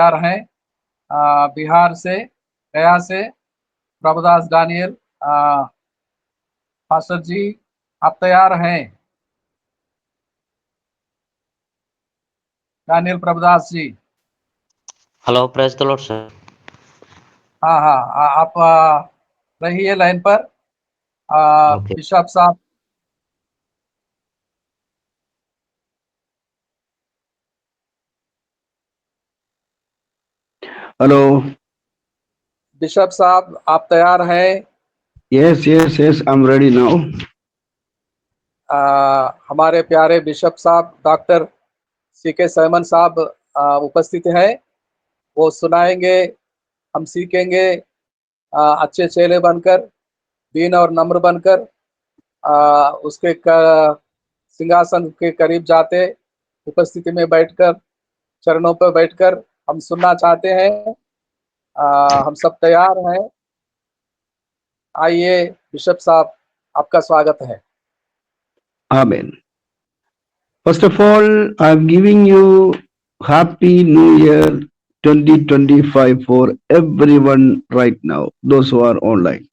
तैयार हैं। बिहार से, गया से प्रभुदास दानियल पास्टर जी, आप तैयार हैं? Daniel Prabhudas ji. Hello, praise the Lord sir. हाँ हाँ, आप रहिए लाइन पर। ओके। बिशप साहब, हेलो। बिशप साहब आप तैयार हैं? Yes yes yes, I am ready now. हमारे प्यारे बिशप साहब डॉक्टर CK सैमन साहब उपस्थित हैं। वो सुनाएंगे, हम सीखेंगे अच्छे चेले बनकर, दीन और नम्र बनकर उसके सिंहासन के करीब जाते, उपस्थिति में बैठकर, चरणों पर बैठकर हम सुनना चाहते हैं। हम सब तैयार हैं। आइए बिशप साहब, आपका स्वागत है। Amen. First of all, I'm giving you Happy New Year 2025 for everyone right now, those who are online.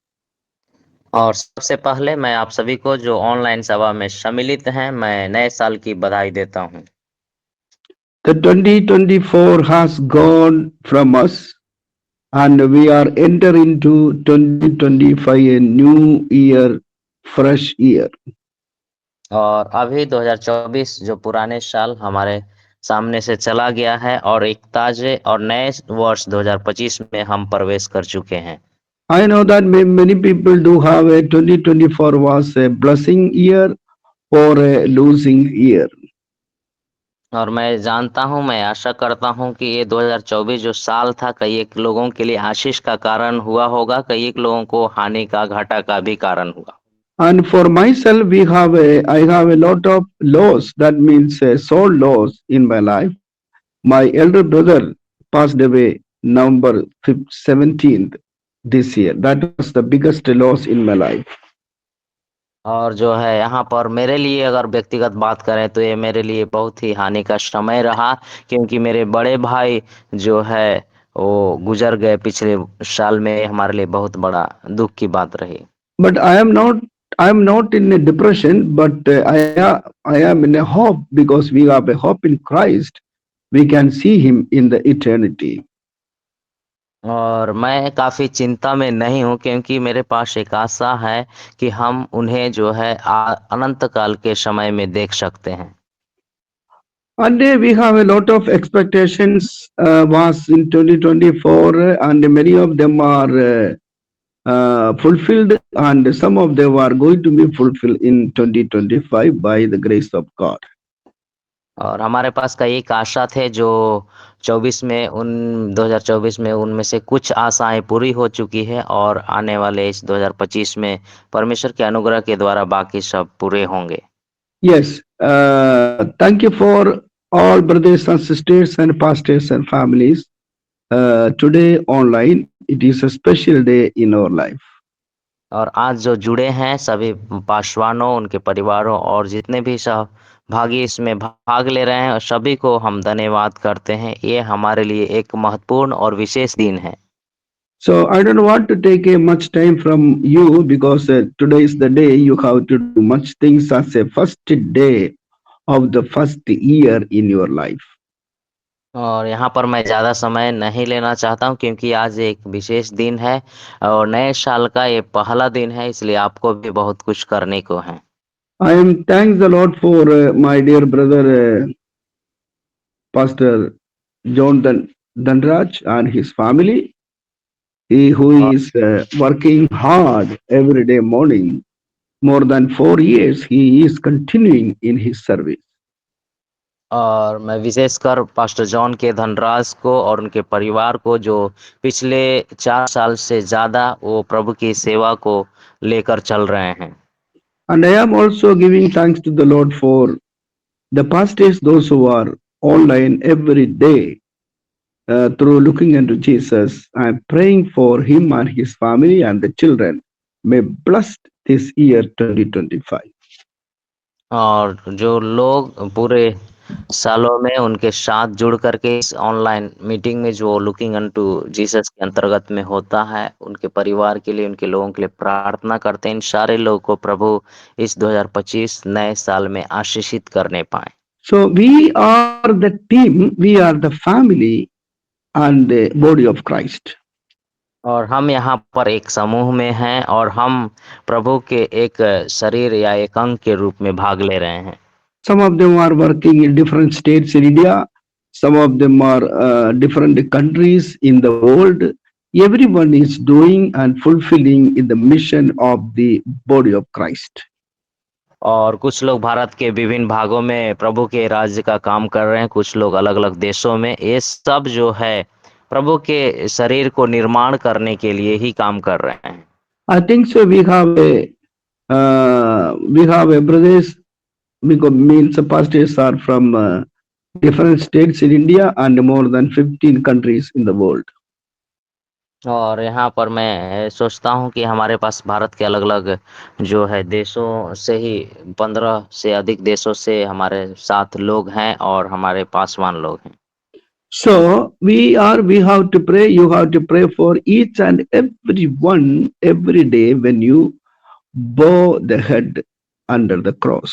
और सबसे पहले मैं आप सभी को जो ऑनलाइन सभा में सम्मिलित हैं, मैं नए साल की बधाई देता हूं। The 2024 has gone from us and we are enter into 2025, a new year, fresh year. और अभी 2024 जो पुराने साल हमारे सामने से चला गया है और एक ताजे और नए वर्ष 2025 में हम प्रवेश कर चुके हैं। I know that many people do have a 2024 was a blessing year or a losing year. और मैं जानता हूं, मैं आशा करता हूं कि ये 2024 जो साल था, कई एक लोगों के लिए आशीष का कारण हुआ होगा, कई एक लोगों को हानि का, घाटा का भी कारण हुआ। And for myself, I have a lot of loss. That means a soul loss in my life. My elder brother passed away November 17th this year. That was the biggest loss in my life. और जो है यहाँ पर मेरे लिए अगर व्यक्तिगत बात करें तो ये मेरे लिए बहुत ही हानि का समय रहा, क्योंकि मेरे बड़े भाई जो है वो गुजर गए पिछले साल में। हमारे लिए बहुत बड़ा दुख की बात रही। But I am not in a depression, but I am in a hope because we have a hope in Christ. We can see him in the eternity. और मैं काफी चिंता में नहीं हूँ, क्योंकि मेरे पास एक आशा है कि हम उन्हें जो है अनंत काल के समय में देख सकते हैं। And we have a lot of expectations was in 2024, and many of them are fulfilled, and some of them are going to be fulfilled in 2025 by the grace of God. और हमारे पास कई एक आशा थे जो 2024 में उनमें से कुछ आशाएं पूरी हो चुकी है, और आने वाले इस 2025 में परमेश्वर के अनुग्रह के द्वारा बाकी सब पूरे होंगे। Yes, thank you for all brothers and sisters and pastors and families. Today online, it is a special day in our life. और आज जो जुड़े हैं सभी पासवानों, उनके परिवारों और जितने भी सहभागी इसमें भाग ले रहे हैं, और सभी को हम धन्यवाद करते हैं। ये हमारे लिए एक महत्वपूर्ण और विशेष दिन है। So I don't want to take much time from you because today is the day you have to do much things as a first day of the first year in your life. और यहाँ पर मैं ज़्यादा समय नहीं लेना चाहता हूँ, क्योंकि आज एक विशेष दिन है और नए साल का ये पहला दिन है, इसलिए आपको भी बहुत कुछ करने को है। I am thanks the Lord for my dear brother Pastor John Danraj and his family. He who is working hard every day morning, more than 4 years, he is continuing in his service. और मैं विशेषकर pastor John के धनराज को और उनके परिवार को, जो पिछले 4 साल से ज़्यादा वो प्रभु की सेवा को लेकर चल रहे हैं। And I am also giving thanks to the Lord for the pastors, those who are online every day through looking into Jesus. I am praying for him and his family and the children. May blessed this year 2025. और जो लोग पूरे सालों में उनके साथ जुड़ करके इस ऑनलाइन मीटिंग में जो लुकिंग अनटू जीसस के अंतर्गत में होता है, उनके परिवार के लिए, उनके लोगों के लिए प्रार्थना करते हैं। इन सारे लोगों को प्रभु इस 2025 नए साल में आशीषित करने पाए। So we are the team, we are the family and the body of Christ. और हम यहाँ पर एक समूह में हैं और हम प्रभु के एक शरीर या एक अंग के रूप में भाग ले रहे हैं। Some of them are working in different states in India. Some of them are different countries in the world. Everyone is doing and fulfilling in the mission of the body of Christ. और कुछ लोग भारत के विभिन्न भागों में प्रभु के राज्य का काम कर रहे हैं, कुछ लोग अलग अलग देशों में। ये सब जो है प्रभु के शरीर को निर्माण करने के लिए ही काम कर रहे हैं। I think so. We have a brothers because means the pastors are from different states in India and more than 15 countries in the world. और यहाँ पर मैं सोचता हूँ कि हमारे पास भारत के अलग अलग जो है देशों से ही 15 से अधिक देशों से हमारे साथ लोग हैं और हमारे पासवान लोग हैं। So we have to pray. You have to pray for each and every one every day when you bow the head under the cross.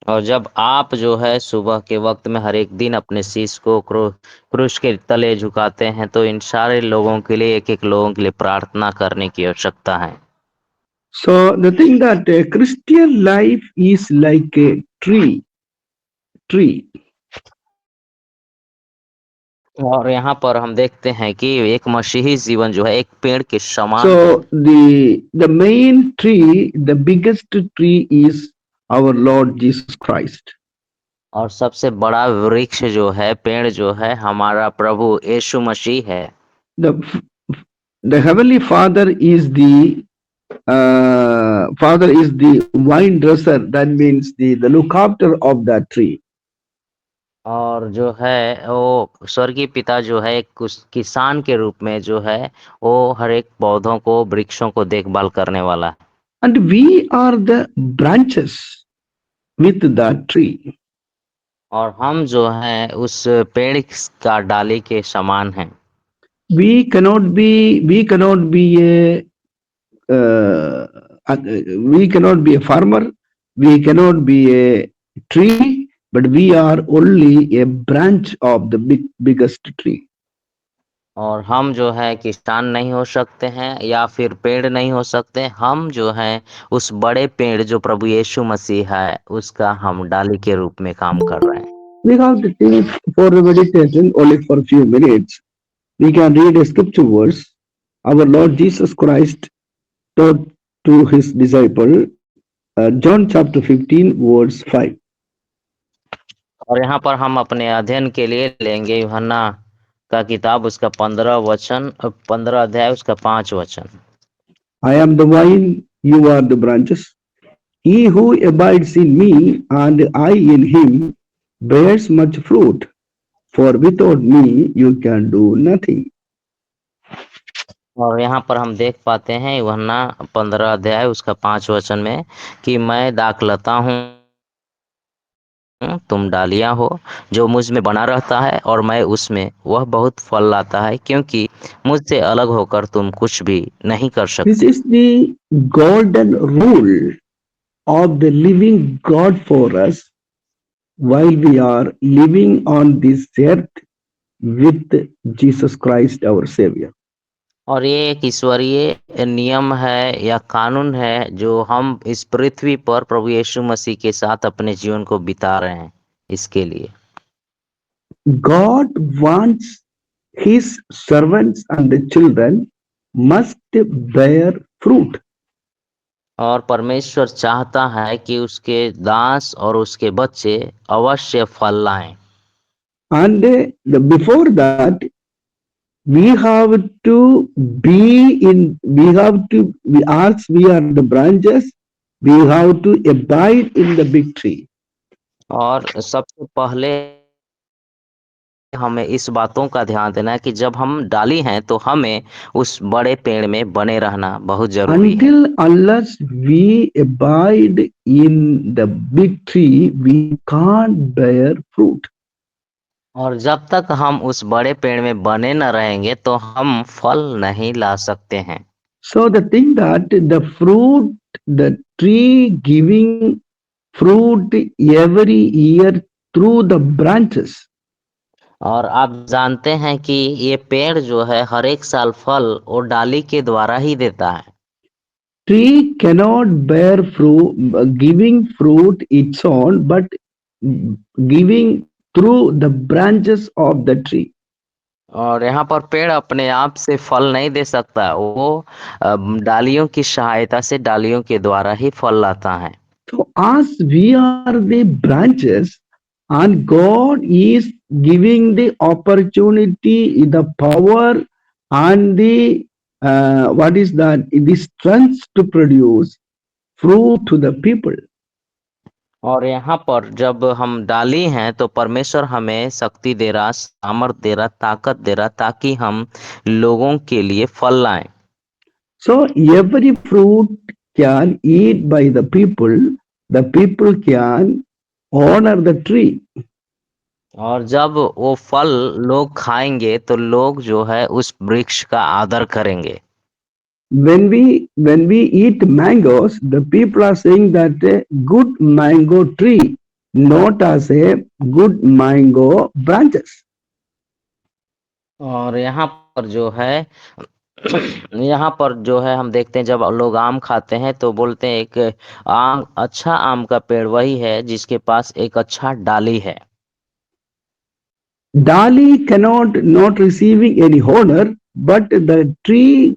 और जब आप जो है सुबह के वक्त में हर एक दिन अपने शीश को क्रूस के तले झुकाते हैं, तो इन सारे लोगों के लिए, एक एक लोगों के लिए प्रार्थना करने की आवश्यकता है। So the thing that Christian life is like a tree. और यहाँ पर हम देखते हैं कि एक मसीही जीवन जो है एक पेड़ के समान है। So the main tree, the biggest tree is our Lord Jesus Christ. और सबसे बड़ा वृक्ष जो है, पेड़ जो है, हमारा प्रभु यीशु मसीह है। The heavenly Father is the vine dresser. That means the look after of that tree. और जो है वो स्वर्गीय पिता जो है एक किसान के रूप में जो है वो हर एक पौधों को, वृक्षों को देखभाल करने वाला है। And we are the branches with that tree. और हम जो है उस पेड़ का डाली के समान हैं। We cannot be a farmer. We cannot be a tree, but we are only a branch of the biggest tree. और हम जो है किसान नहीं हो सकते हैं या फिर पेड़ नहीं हो सकते, हम जो है उस बड़े पेड़ जो प्रभु यीशु मसीह है उसका हम डाली के रूप में काम कर रहे हैं। We have to think for meditation only for a few minutes. We can read a scripture verse. Our Lord Jesus Christ taught to his disciple, John chapter 15 verse 5. और यहाँ पर हम अपने अध्ययन के लिए लेंगे यूहन्ना का किताब, उसका 15 अध्याय, उसका 5 वचन। I am the vine, you are the branches. He who abides in me and I in him bears much fruit, for without me you can do nothing. और यहाँ पर हम देख पाते हैं यूहन्ना 15 अध्याय उसका 5 वचन में कि मैं दाखलता हूँ, तुम डालियां हो। जो मुझ में बना रहता है और मैं उसमें, वह बहुत फल लाता है, क्योंकि मुझसे अलग होकर तुम कुछ भी नहीं कर This सकते। is the golden rule of the living God for us while we are living on this earth with Jesus Christ our Savior. और ये एक ईश्वरीय नियम है या कानून है जो हम इस पृथ्वी पर प्रभु यीशु मसीह के साथ अपने जीवन को बिता रहे हैं। इसके लिए God wants his servants and the children must bear fruit. और परमेश्वर चाहता है कि उसके दास और उसके बच्चे अवश्य फल लाएं। And before that, we have to as we are the branches, we have to abide in the big tree. और सबसे पहले हमें इस बातों का ध्यान देना है कि जब हम डाली हैं तो हमें उस बड़े पेड़ में बने रहना बहुत जरूरी है। Until unless we abide in the big tree, we can't bear fruit. और जब तक हम उस बड़े पेड़ में बने न रहेंगे तो हम फल नहीं ला सकते हैं। So the thing that the fruit, the tree giving fruit every year through the branches. और आप जानते हैं कि ये पेड़ जो है हर एक साल फल और डाली के द्वारा ही देता है। Tree cannot bear fruit, giving fruit its own, but giving through the branches of the tree. और यहाँ पर पेड़ अपने आप से फल नहीं दे सकता, वो डालियों की सहायता से डालियों के द्वारा ही फल लाता है। So as we are the branches, and God is giving the opportunity, the power, and the what is that? The strength to produce fruit to the people. और यहाँ पर जब हम डाली हैं तो परमेश्वर हमें शक्ति दे रहा, सामर्थ दे रहा, ताकत दे रहा ताकि हम लोगों के लिए फल लाएं। So every fruit can eat by the people can honor the tree. और जब वो फल लोग खाएंगे तो लोग जो है उस वृक्ष का आदर करेंगे। When we eat mangoes, the people are saying that a good mango tree, not as a good mango branches. और यहाँ पर जो है यहाँ पर जो है हम देखते हैं जब लोग आम खाते हैं तो बोलते हैं एक अच्छा आम का पेड़ वही है जिसके पास एक अच्छा डाली है। Dali cannot not receiving any honor, but the trees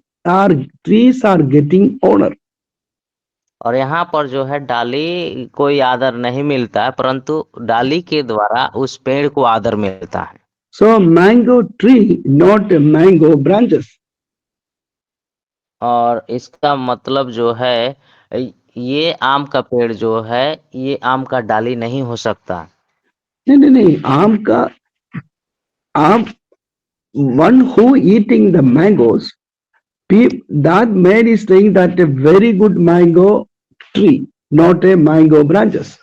are getting honor. और यहाँ पर जो है डाली कोई आदर नहीं मिलता है, परंतु डाली के द्वारा उस पेड़ को आदर मिलता है। So mango tree, not mango branches. और इसका मतलब जो है ये आम का पेड़ जो है ये आम का डाली नहीं हो सकता। नहीं आम one who eating the mangoes, that man is saying that a very good mango tree, not a mango branches.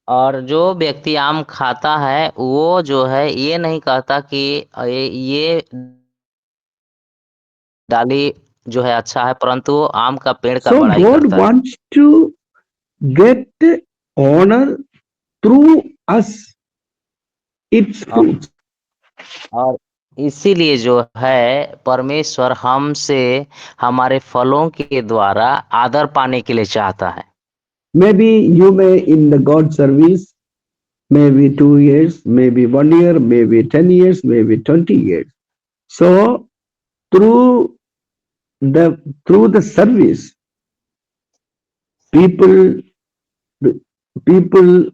और जो व्यक्ति आम खाता है वो जो है ये नहीं कहता कि ये डाली जो है अच्छा है, परंतु वो आम का पेड़ का So बड़ाई God करता है। wants to get honor through us, its fruits. और इसीलिए जो है परमेश्वर हमसे हमारे फलों के द्वारा आदर पाने के लिए चाहता है। Maybe you may in the God service, maybe 2 years, maybe 1 year, maybe 10 years, maybe 20 years. So through the service, people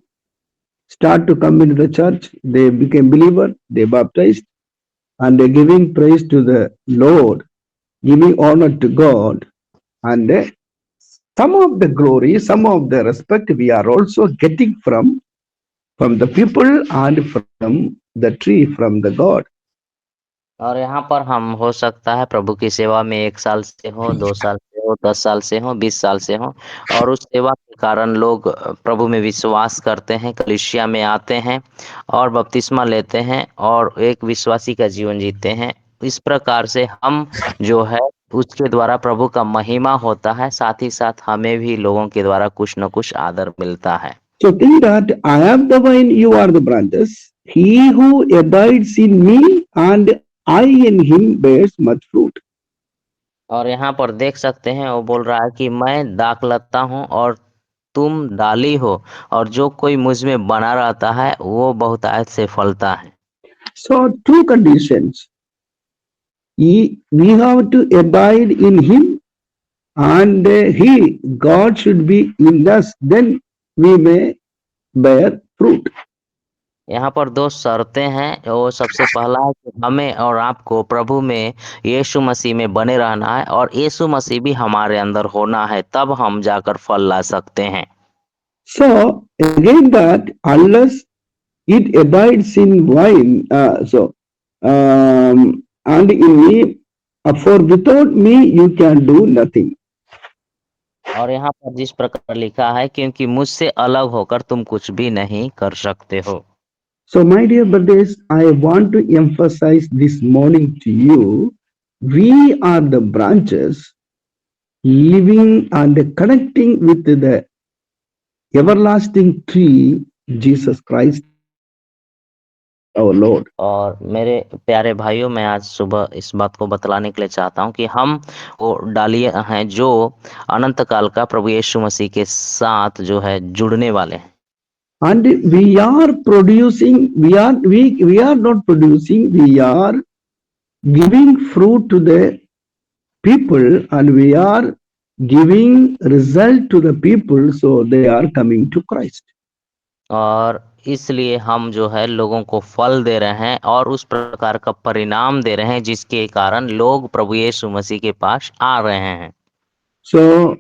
start to come into the church, they became believer, they baptized, and they're giving praise to the Lord, giving honor to God, and some of the glory, some of the respect we are also getting from the people and from the tree, from the God. और यहाँ पर हम हो सकता है प्रभु की सेवा में 1 साल से हो, 2 साल से हो, 10 साल से हो, 20 साल से हो, और उस सेवा के कारण लोग प्रभु में विश्वास करते हैं, कलीसिया में आते हैं और बपतिस्मा लेते हैं और एक विश्वासी का जीवन जीते हैं। इस प्रकार से हम जो है उसके द्वारा प्रभु का महिमा होता है, साथ ही साथ हमें भी लोगों के द्वारा कुछ न कुछ आदर मिलता है। So think that I am the vine, you are the branches. He who abides in me and I in him bears much fruit. और यहाँ पर देख सकते हैं वो बोल रहा है कि मैं दाखलता हूँ और तुम डाली हो, और जो कोई मुझ में बना रहता है वो बहुतायत से फलता है। So two conditions. We have to abide in him and God should be in us, then we may bear fruit. यहाँ पर 2 शर्तें हैं। वो सबसे पहला है कि हमें और आपको प्रभु में यीशु मसीह में बने रहना है और यीशु मसीह भी हमारे अंदर होना है, तब हम जाकर फल ला सकते हैं। So again that unless it abides in wine. And in me, for without me you can do nothing. और यहाँ पर जिस प्रकार लिखा है, क्योंकि मुझसे अलग होकर तुम कुछ भी नहीं कर सकते हो। So, my dear brothers, I want to emphasize this morning to you, we are the branches living and connecting with the everlasting tree, Jesus Christ, our Lord. और मेरे प्यारे भाइयों, मैं आज सुबह इस बात को बतलाने के लिए चाहता हूँ कि हम वो डालियाँ हैं जो अनंत काल का प्रभु यीशु मसीह के साथ जो है जुड़ने वाले हैं। And we are producing, we are not producing, we are giving fruit to the people, and we are giving result to the people, so they are coming to Christ. और इसलिए हम जो है लोगों को फल दे रहे हैं और उस प्रकार का परिणाम दे रहे हैं जिसके कारण लोग प्रभु यीशु मसीह के पास आ रहे हैं। So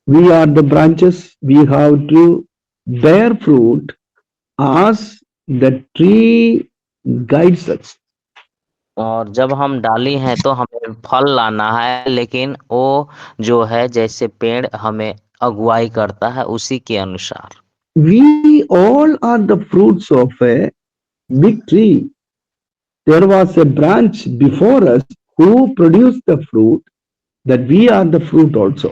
we are the branches, we have to bear fruit as the tree guides us. और जब हम डाली हैं तो हमें फल लाना है, लेकिन वो जो है जैसे पेड़ हमें अगुवाई करता है उसी के अनुसार। We all are the fruits of a big tree. There was a branch before us who produced the fruit, that we are the fruit also.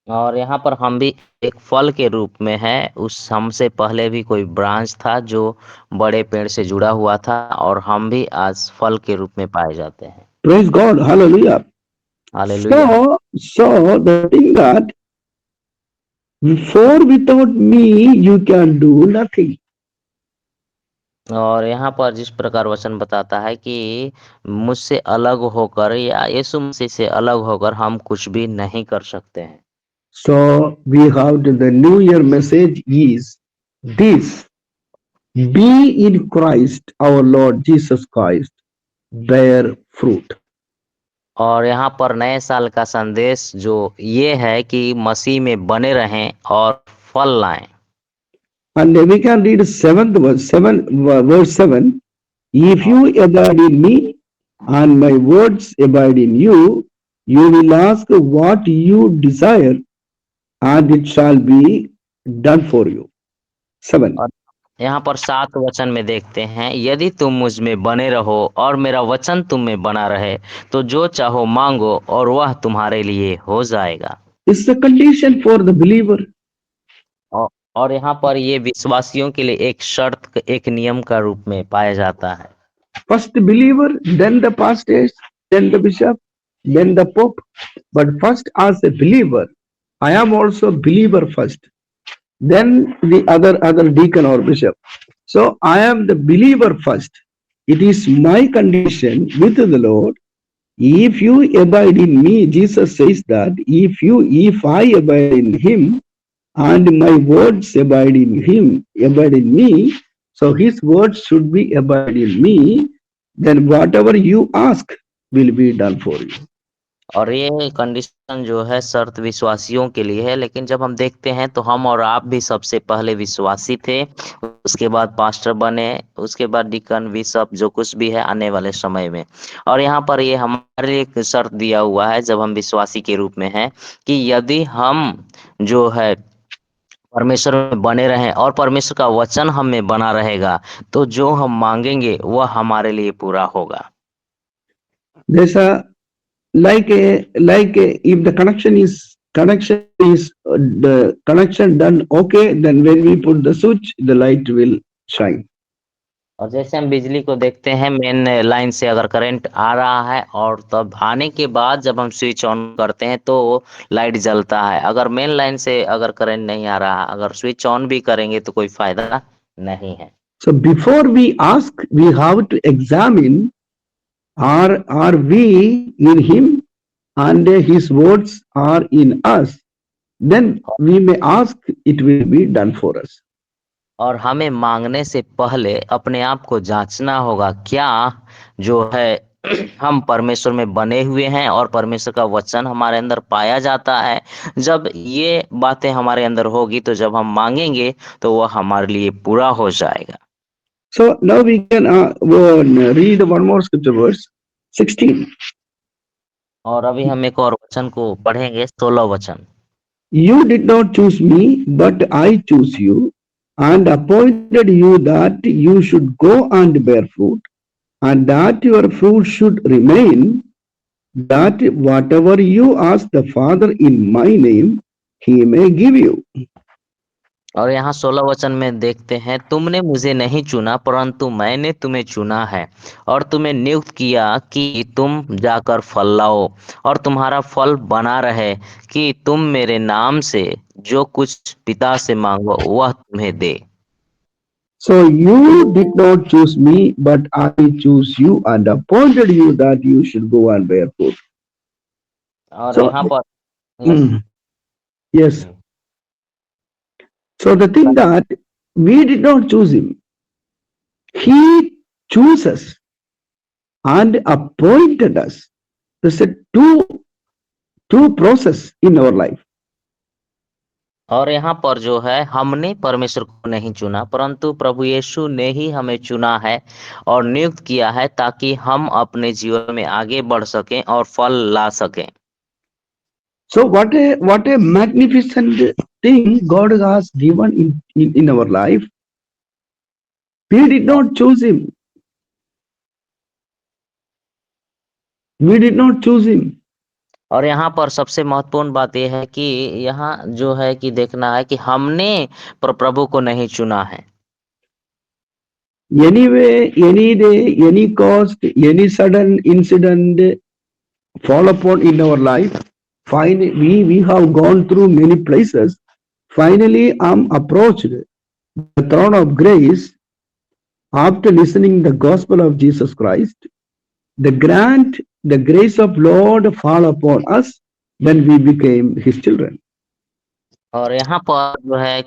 और यहाँ पर हम भी एक फल के रूप में है, उस हमसे पहले भी कोई ब्रांच था जो बड़े पेड़ से जुड़ा हुआ था, और हम भी आज फल के रूप में पाए जाते हैं। Praise God, hallelujah. Hallelujah. So the thing that for without me you can do nothing. और यहाँ पर जिस प्रकार वचन बताता है कि मुझसे अलग होकर या यीशु मसीह से अलग होकर हम कुछ भी नहीं कर सकते हैं। So we have the New Year message is this: be in Christ, our Lord Jesus Christ, bear fruit. और यहाँ पर नए साल का संदेश जो ये है कि मसीह में बने रहें और फल लाएं। And we can read verse 7. If you abide in me and my words abide in you, you will ask what you desire and it shall be done for you. 7. और यहाँ पर 7 वचन में देखते हैं, यदि तुम मुझ में बने रहो और मेरा वचन तुम में बना रहे तो जो चाहो मांगो और वह तुम्हारे लिए हो जाएगा। It's the condition for the believer. और यहाँ पर ये विश्वासियों के लिए एक शर्त, एक नियम का रूप में पाया जाता है। First the believer, then the pastors, then the bishop, then the pope. But first as a believer, I am also believer first. Then the other deacon or bishop. So I am the believer first. It is my condition with the Lord. If you abide in me, Jesus says that if I abide in him and my words abide in me, so his words should be abide in me, then whatever you ask will be done for you. और ये condition जो है शर्त विश्वासियों के लिए है, लेकिन जब हम देखते हैं तो हम और आप भी सबसे पहले विश्वासी थे, उसके बाद पास्टर बने, उसके बाद डिकन, बिशप, जो कुछ भी है आने वाले समय में। और यहाँ पर ये हमारे लिए एक शर्त दिया हुआ है जब हम विश्वासी के रूप में हैं कि यदि हम जो है परमेश्वर में बने रहें और परमेश्वर का वचन हम में बना रहेगा तो जो हम मांगेंगे वह हमारे लिए पूरा होगा। There's like if the connection is the connection done okay, then when we put the switch, the light will shine. और जैसे हम बिजली को देखते हैं, मेन लाइन से अगर करंट आ रहा है और तब आने के बाद जब हम स्विच ऑन करते हैं तो लाइट जलता है। अगर मेन लाइन से अगर करंट नहीं आ रहा, अगर स्विच ऑन भी करेंगे तो कोई फायदा नहीं है। So before we ask, we have to examine, are we in him and his words are in us, then we may ask, it will be done for us. और हमें मांगने से पहले अपने आप को जांचना होगा, क्या जो है हम परमेश्वर में बने हुए हैं और परमेश्वर का वचन हमारे अंदर पाया जाता है। जब ये बातें हमारे अंदर होगी तो जब हम मांगेंगे तो वह हमारे लिए पूरा हो जाएगा। So now we can read one more scripture verse, 16. और अभी हम एक और वचन को पढ़ेंगे, 16 वचन। You did not choose me, but I chose you and appointed you that you should go and bear fruit, and that your fruit should remain, that whatever you ask the Father in my name, he may give you. और यहाँ 16 वचन में देखते हैं, तुमने मुझे नहीं चुना परंतु मैंने तुम्हें चुना है और तुम्हें नियुक्त किया कि तुम जाकर फल लाओ और तुम्हारा फल बना रहे, कि तुम मेरे नाम से जो कुछ पिता से मांगो वह तुम्हें दे। So you did not choose me, but I chose you and appointed you that you should go and bear fruit. और So, यहाँ पर yes, yes. So the thing that we did not choose him, he chose us and appointed us. There's a two process in our life. और यहाँ पर जो है, हमने परमेश्वर को नहीं चुना परंतु प्रभु यीशु ने ही हमें चुना है और नियुक्त किया है ताकि हम अपने जीवन में आगे बढ़ सकें और फल ला सकें। So what a magnificent thing God has given in our life. We did not choose him. We did not choose him. और यहाँ पर सबसे महत्वपूर्ण बात यह है कि यहाँ जो है कि देखना है कि हमने प्रभु को नहीं चुना है। Any way, any day, any cost, any sudden incident fall upon in our life. Finally, we have gone through many places. Finally, I'm approached the throne of grace after listening the gospel of Jesus Christ. The grace of Lord fall upon us when we became his children. और यहाँ पर जो है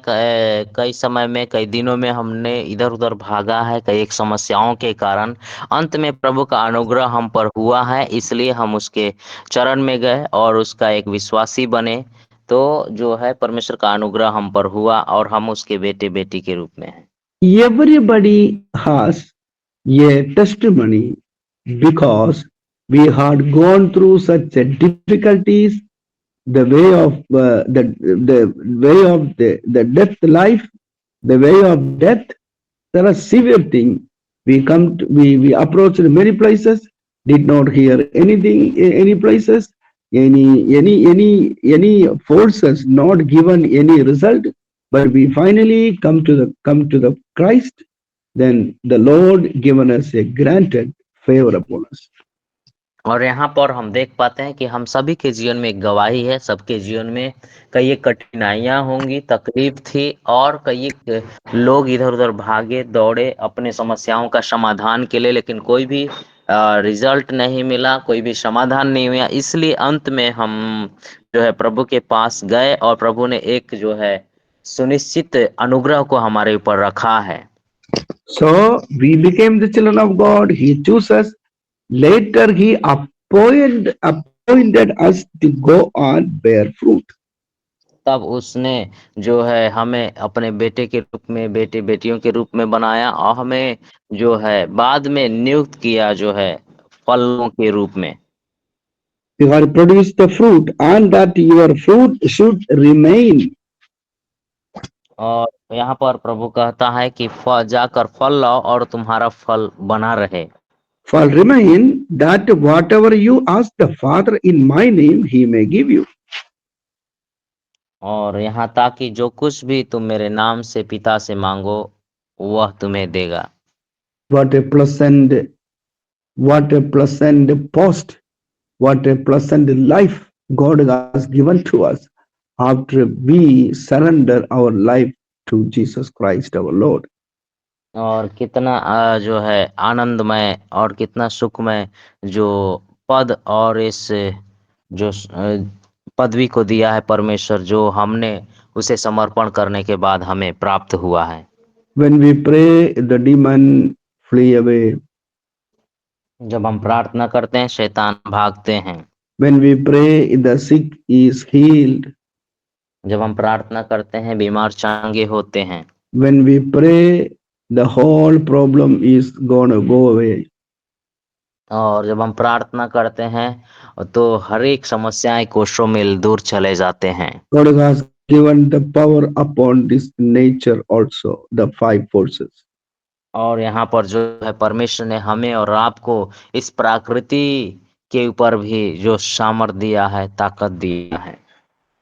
कई समय में, कई दिनों में हमने इधर उधर भागा है, कई एक समस्याओं के कारण। अंत में प्रभु का अनुग्रह हम पर हुआ है, इसलिए हम उसके चरण में गए और उसका एक विश्वासी बने। तो जो है परमेश्वर का अनुग्रह हम पर हुआ और हम उसके बेटे बेटी के रूप में हैं। Everybody has a testimony because we had gone through such a difficulties, the way of the way of the death life, the way of death. There are severe things. We approached many places, did not hear anything, any places, any forces not given any result, but we finally come to the Christ. Then the Lord given us a granted favor upon us. और यहाँ पर हम देख पाते हैं कि हम सभी के जीवन में एक गवाही है। सबके जीवन में कई एक कठिनाइयां होंगी, तकलीफ थी और कई एक लोग इधर उधर भागे दौड़े अपने समस्याओं का समाधान के लिए, लेकिन कोई भी रिजल्ट नहीं मिला, कोई भी समाधान नहीं हुआ। इसलिए अंत में हम जो है प्रभु के पास गए और प्रभु ने एक जो है सुनिश्चित अनुग्रह को हमारे ऊपर रखा है। So we became the children of God. He chose us. Later he appointed us to go on bear fruit. तब उसने जो है हमें अपने बेटे के रूप में, बेटे बेटियों के रूप में बनाया और हमें जो है बाद में नियुक्त किया जो है फलों के रूप में। You have produced the fruit, and that your fruit should remain. और यहाँ पर प्रभु कहता है कि जाकर फल लाओ और तुम्हारा फल बना रहे। For remain, that whatever you ask the Father in my name, he may give you. और यहाँ ताकि जो कुछ भी तुम मेरे नाम से पिता से मांगो वह तुम्हें देगा। What a pleasant post, what a pleasant life God has given to us after we surrender our life to Jesus Christ our Lord. और कितना जो है आनंदमय और कितना सुखमय जो पद और इस जो पदवी को दिया है परमेश्वर, जो हमने उसे समर्पण करने के बाद हमें प्राप्त हुआ है। When we pray, the demon flee away. जब हम प्रार्थना करते हैं शैतान भागते हैं। When we pray, the sick is healed. जब हम प्रार्थना करते हैं बीमार चंगे होते हैं। When we pray, the whole problem is gonna go away. और जब हम प्रार्थना करते हैं तो हर एक समस्याएं कोशों मील दूर चले जाते हैं। God has given the power upon this nature also, the five forces. और यहाँ पर जो है परमेश्वर ने हमें और आपको इस प्रकृति के ऊपर भी जो सामर्थ दिया है, ताकत दिया है।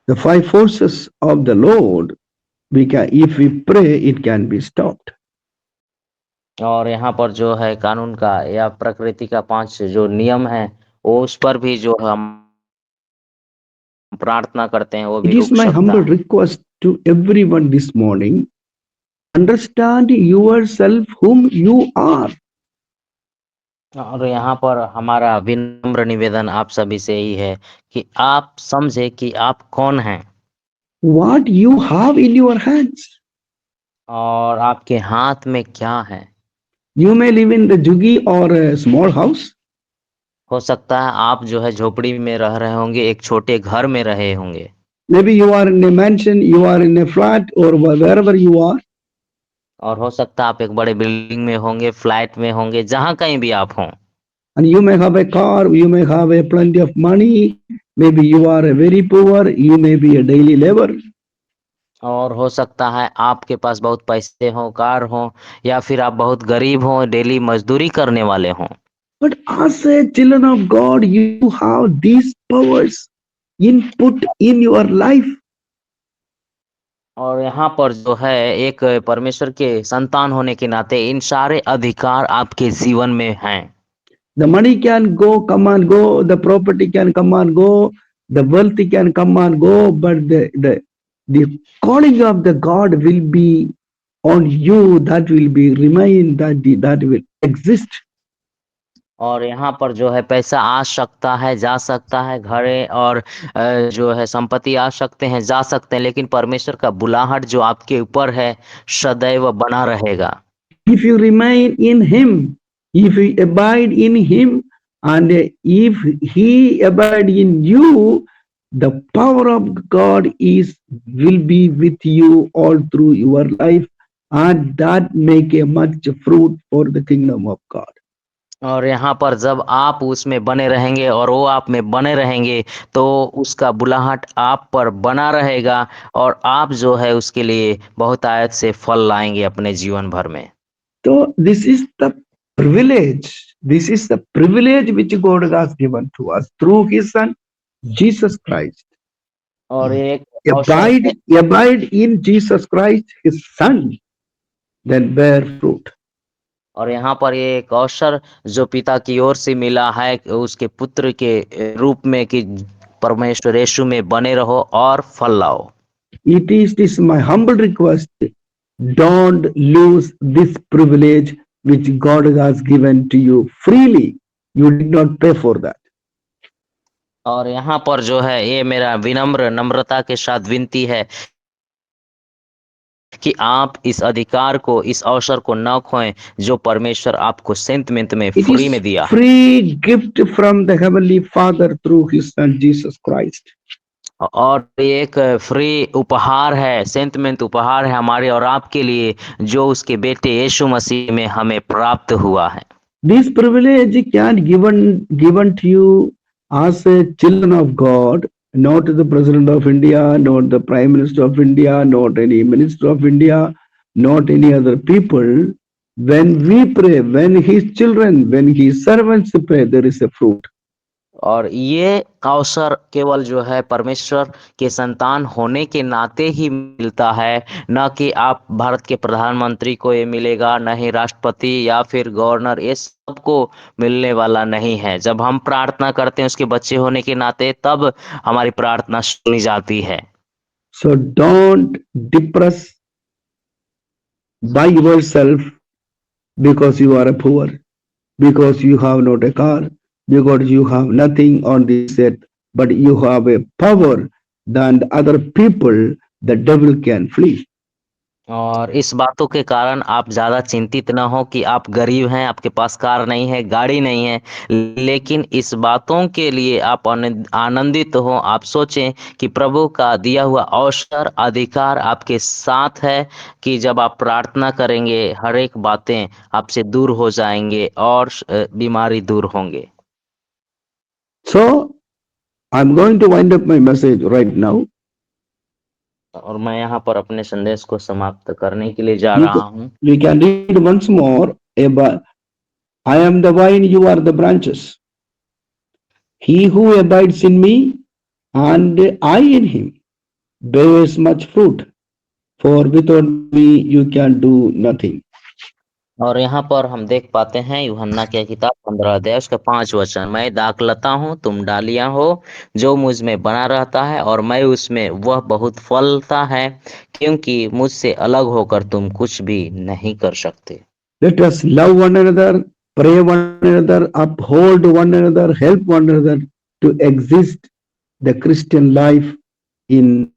The five forces of the Lord, if we pray, it can be stopped. और यहाँ पर जो है कानून का या प्रकृति का 5 जो नियम है, वो उस पर भी जो हम प्रार्थना करते हैं वो It भी is रुक my सकता humble है। request to everyone this morning, understand yourself whom you are. और यहाँ पर हमारा विनम्र निवेदन आप सभी से ही है कि आप समझे कि आप कौन हैं What you have in your hands. और आपके हाथ में क्या है। You may live in the juggi or a small house. हो सकता है आप जो है झोपड़ी में रह रहे होंगे, एक छोटे घर में रहे होंगे। Maybe you are in a mansion, you are in a flat, or wherever you are. और हो सकता है आप एक बड़े बिल्डिंग में होंगे, फ्लैट में होंगे, जहाँ कहीं भी आप हों। And you may have a car, you may have a plenty of money. Maybe you are a very poor, you may be a daily laborer. और हो सकता है आपके पास बहुत पैसे हों, कार हों, या फिर आप बहुत गरीब हों, डेली मजदूरी करने वाले हों। But as a children of God, you have these powers input in your life. और यहाँ पर जो है एक परमेश्वर के संतान होने के नाते इन सारे अधिकार आपके जीवन में हैं। The money can go, come and go. The property can come and go. The wealth can come and go. But the calling of the God will be on you. That will be remain. That will exist. और यहाँ पर जो है पैसा आ सकता है, जा सकता है, घरे और जो है संपत्ति आ सकते हैं, जा सकते हैं, लेकिन परमेश्वर का बुलाहट जो आपके ऊपर है सदैव बना रहेगा। If you remain in Him, if you abide in Him, and if He abide in you, the power of God will be with you all through your life, and that make a much fruit for the kingdom of God. और यहाँ पर जब आप उसमें बने रहेंगे और वो आप में बने रहेंगे तो उसका बुलाहट आप पर बना रहेगा और आप जो है उसके लिए बहुत आयत से फल लाएंगे अपने जीवन भर में। So this is the privilege. This is the privilege which God has given to us through His Son, Jesus Christ. और एक अवसर है, Abide in Jesus Christ, His Son, then bear fruit. और यहाँ पर ये एक अवसर जो पिता की ओर से मिला है उसके पुत्र के रूप में कि परमेश्वर यीशु में बने रहो और फल लाओ। It is this my humble request. Don't lose this privilege which God has given to you freely. You did not pay for that. और यहाँ पर जो है ये मेरा विनम्र नम्रता के साथ विनती है कि आप इस अधिकार को, इस अवसर को न खोएं जो परमेश्वर आपको सेंट में It फ्री में is दिया है। free gift from the Heavenly Father through His Son Jesus Christ. और ये एक फ्री उपहार है, सेंटमेंट उपहार है हमारे और आपके लिए जो उसके बेटे यीशु मसीह में हमें प्राप्त हुआ है। This privilege can given to you as a children of God, not the President of India, not the Prime Minister of India, not any Minister of India, not any other people. When we pray, when His children, when His servants pray, there is a fruit. और ये अवसर केवल जो है परमेश्वर के संतान होने के नाते ही मिलता है, न कि आप भारत के प्रधानमंत्री को ये मिलेगा, न ही राष्ट्रपति या फिर गवर्नर, ये सबको मिलने वाला नहीं है। जब हम प्रार्थना करते हैं उसके बच्चे होने के नाते तब हमारी प्रार्थना सुनी जाती है। So don't depress by yourself because you are a poor, because you have not a car, because you have nothing on this earth, but you have a power than other people, the devil can flee. और इस बातों के कारण आप ज़्यादा चिंतित न हो कि आप गरीब हैं, आपके पास कार नहीं है, गाड़ी नहीं है, लेकिन इस बातों के लिए आप आनंदित हो। आप सोचें कि प्रभु का दिया हुआ अवसर, अधिकार आपके साथ है कि जब आप प्रार्थना करेंगे, हर एक बातें आपसे दूर हो जाएंगे और बीमारी दूर होंगे। So I'm going to wind up my message right now. और मैं यहाँ पर अपने संदेश को समाप्त करने के लिए जा We रहा can, हूँ। we can read once more about I am the vine, you are the branches. He who abides in me and I in him bears much fruit, for without me you can do nothing. और यहाँ पर हम देख पाते हैं यूहन्ना की किताब 15 अध्याय उसका 5 वचन, मैं दाखलता हूँ, तुम डालियां हो, जो मुझ में बना रहता है और मैं उसमें, वह बहुत फलता है, क्योंकि मुझसे अलग होकर तुम कुछ भी नहीं कर सकते। Let us love one another, pray one another, uphold one another, help one another to exist the Christian life in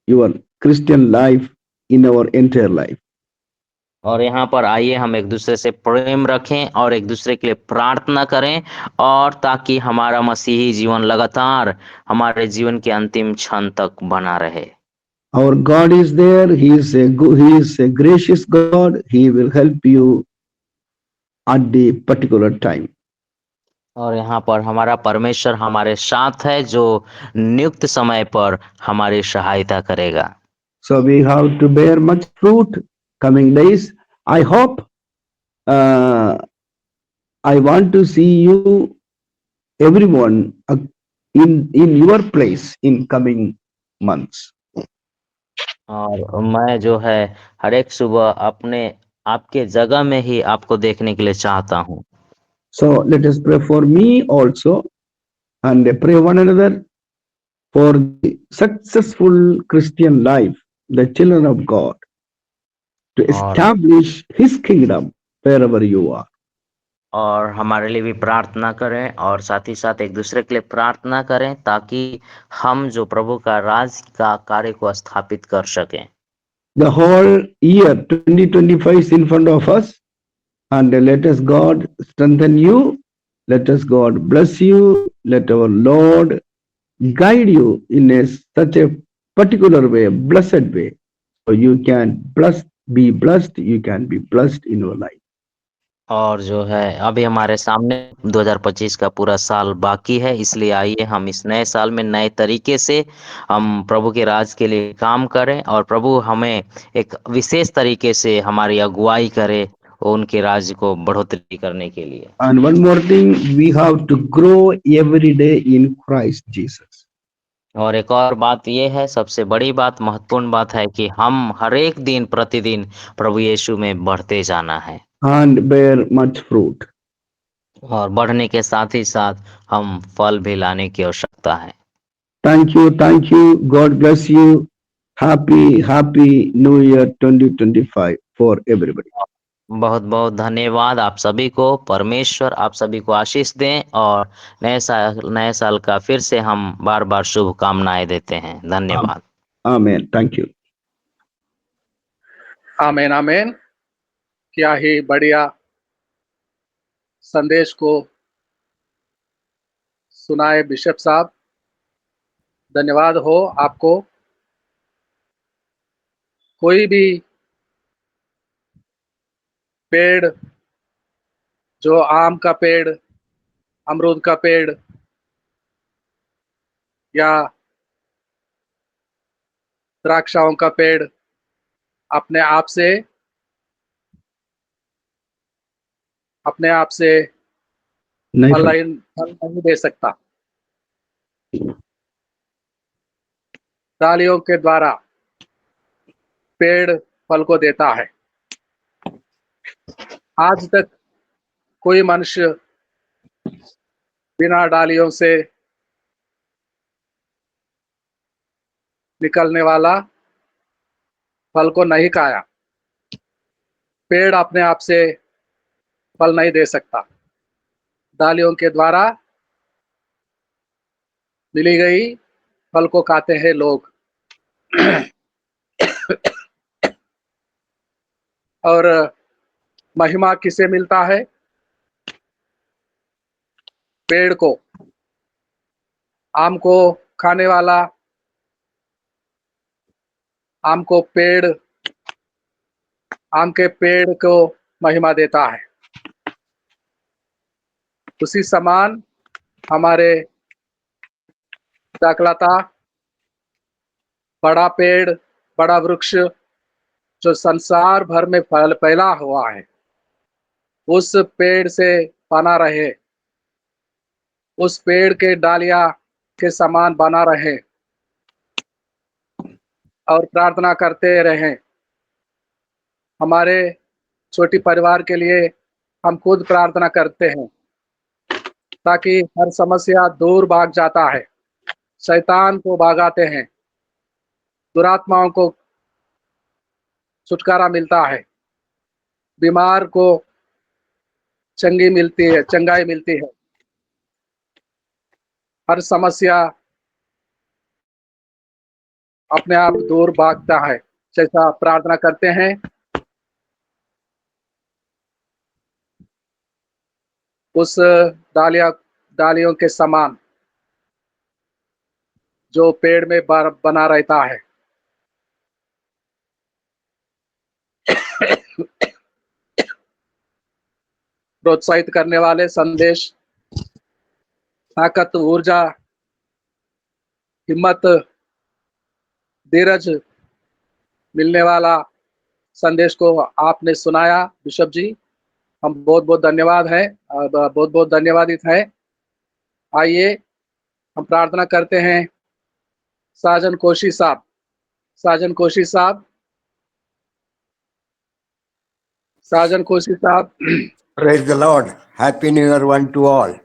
your Christian life in our entire life. और यहाँ पर आइए हम एक दूसरे से प्रेम रखें और एक दूसरे के लिए प्रार्थना करें, और ताकि हमारा मसीही जीवन लगातार हमारे जीवन के अंतिम क्षण तक बना रहे। Our God is there. He is He is a gracious God. He will help you at the particular time. और यहाँ पर हमारा परमेश्वर हमारे साथ है, जो नियुक्त समय पर हमारी सहायता करेगा। So we have to bear much fruit coming days. I hope I want to see you everyone in your place in coming months. और मैं जो है हर एक सुबह अपने आपके जगह में ही आपको देखने के लिए चाहता हूँ। So let us pray for me also and pray one another for the successful Christian life, the children of God, to और establish His kingdom wherever you are. और हमारे लिए भी प्रार्थना करें, और साथ ही साथ एक दूसरे के लिए प्रार्थना करें, ताकि हम जो प्रभु का राज का कार्य को स्थापित कर सकें। The whole year 2025 is in front of us, and let us God strengthen you. Let us God bless you. Let our Lord guide you in such a particular way, blessed way, so you can be blessed. You can be blessed in your life. और जो है अभी हमारे सामने 2025 का पूरा साल बाकी है, इसलिए आइए हम इस नए साल में नए तरीके से हम प्रभु के राज के लिए काम करें, और प्रभु हमें एक विशेष तरीके से हमारी अगुवाई करे उनके राज्य को बढ़ोतरी करने के लिए। And one more thing, we have to grow every day in Christ Jesus. और एक और बात ये है, सबसे बड़ी बात, महत्वपूर्ण बात है कि हम हर एक दिन प्रतिदिन प्रभु यीशु में बढ़ते जाना है, And bear much fruit. और बढ़ने के साथ ही साथ हम फल भी लाने की आवश्यकता है। Thank you. Thank you. God bless you. Happy New Year 2025 for everybody. बहुत बहुत धन्यवाद आप सभी को। परमेश्वर आप सभी को आशीष दें, और नए साल का फिर से हम बार बार शुभकामनाएं देते हैं। धन्यवाद। Amen. Thank you. आमेन आमेन। क्या ही बढ़िया संदेश को सुनाए बिशप साहब, धन्यवाद हो आपको। कोई भी पेड़, जो आम का पेड़, अमरूद का पेड़ या द्राक्षाओं का पेड़ अपने आप से नहीं फल फल नहीं दे सकता। डालियों के द्वारा पेड़ फल को देता है। आज तक कोई मनुष्य बिना डालियों से निकलने वाला फल को नहीं खाया। पेड़ अपने आप से फल नहीं दे सकता, डालियों के द्वारा मिली गई फल को खाते हैं लोग। और महिमा किसे मिलता है? पेड़ को। आम को खाने वाला आम के पेड़ को महिमा देता है। उसी समान हमारे दाखलता बड़ा पेड़, बड़ा वृक्ष जो संसार भर में फैला हुआ है, उस पेड़ से बना रहे, उस पेड़ के डालियां के समान बना रहे और प्रार्थना करते रहें। हमारे छोटी परिवार के लिए हम खुद प्रार्थना करते हैं ताकि हर समस्या दूर भाग जाता है, शैतान को भगाते हैं, दुरात्माओं को छुटकारा मिलता है, बीमार को चंगाई मिलती है, हर समस्या अपने आप दूर भागता है। जैसा प्रार्थना करते हैं, उस डालियों के समान जो पेड़ में बना रहता है। प्रोत्साहित करने वाले संदेश, ताकत, ऊर्जा, हिम्मत, धीरज मिलने वाला संदेश को आपने सुनाया बिशप जी। हम बहुत बहुत धन्यवाद है, बहुत बहुत धन्यवादित है। आइए हम प्रार्थना करते हैं। साजन कोशी साहब, साजन कोशी साहब, साजन कोशी साहब। Praise the Lord. Happy New Year one to all.